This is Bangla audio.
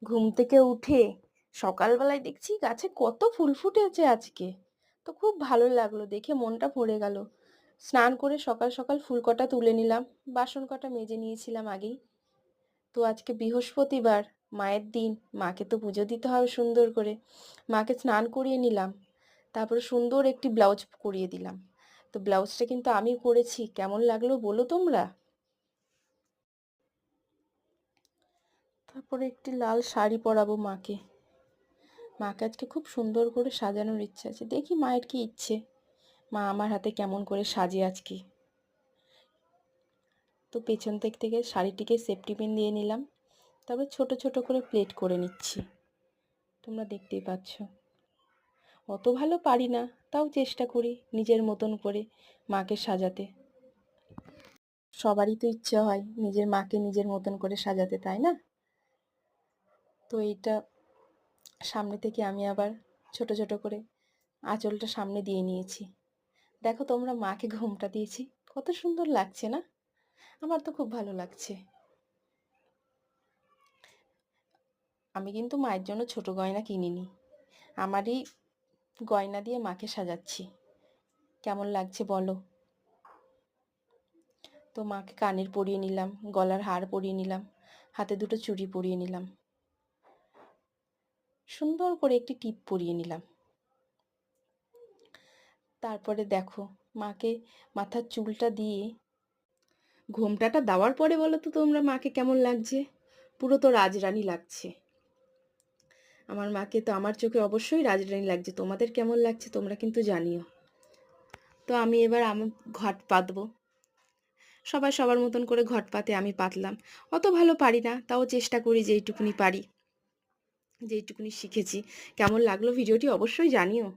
ঘুম থেকে উঠে সকালবেলায় দেখছি গাছে কত ফুল ফুটেছে আজকে। তো খুব ভালো লাগলো দেখে, মনটা ভরে গেল। স্নান করে সকাল সকাল ফুল কটা তুলে নিলাম, বাসন কটা মেজে নিয়েছিলাম আগেই। তো আজকে বৃহস্পতিবার, মায়ের দিন, মাকে তো পুজো দিতে হবে সুন্দর করে। মাকে স্নান করিয়ে নিলাম, তারপরে সুন্দর একটি ব্লাউজ করিয়ে দিলাম। তো ব্লাউজটা কিন্তু আমি করেছি, কেমন লাগলো বলো তোমরা। তারপরে একটি লাল শাড়ি পরাবো মাকে। মাকে আজকে খুব সুন্দর করে সাজানোর ইচ্ছা আছে, দেখি মায়ের কি ইচ্ছে। মা আমার হাতে কেমন করে সাজে আজকে। তো পেছন থেকে শাড়িটিকে সেফটি পিন দিয়ে নিলাম, তারপরে ছোট ছোট করে প্লেট করে নিচ্ছি। তোমরা দেখতেই পাচ্ছ, অত ভালো পারি না, তাও চেষ্টা করি নিজের মতন করে মাকে সাজাতে। সবারই তো ইচ্ছে হয় নিজের মাকে নিজের মতন করে সাজাতে, তাই না? তো এইটা সামনে থেকে আমি আবার ছোট ছোট করে আঁচলটা সামনে দিয়ে নিয়েছি। দেখো তোমরা, মাকে ঘোমটা দিয়েছি, কত সুন্দর লাগছে না? আমার তো খুব ভালো লাগছে। আমি কিন্তু মায়ের জন্য ছোট গয়না কিনিনি, আমারই গয়না দিয়ে মাকে সাজাচ্ছি। কেমন লাগছে বলো। তো মাকে কানের পরিয়ে নিলাম, গলার হার পরিয়ে নিলাম, হাতে দুটো চুড়ি পরিয়ে নিলাম, সুন্দর করে একটি টিপ পরিয়ে নিলাম। তারপরে দেখো, মাকে মাথার চুলটা দিয়ে ঘোমটাটা দেওয়ার পরে বলো তো তোমরা মাকে কেমন লাগছে? পুরো তো রাজরানী লাগছে। আমার মাকে তো আমার চোখে অবশ্যই রাজরানী লাগছে। তোমাদের কেমন লাগছে তোমরা কিন্তু জানিও। তো আমি এবার ঘট পাতবো। সবাই সবার মতন করে ঘট পাতে, আমি পাতলাম। অত ভালো পারি না, তাও চেষ্টা করি যেইটুকুনি পারি, যেইটুকুনি শিখেছি। কেমন লাগলো ভিডিওটি অবশ্যই জানিও।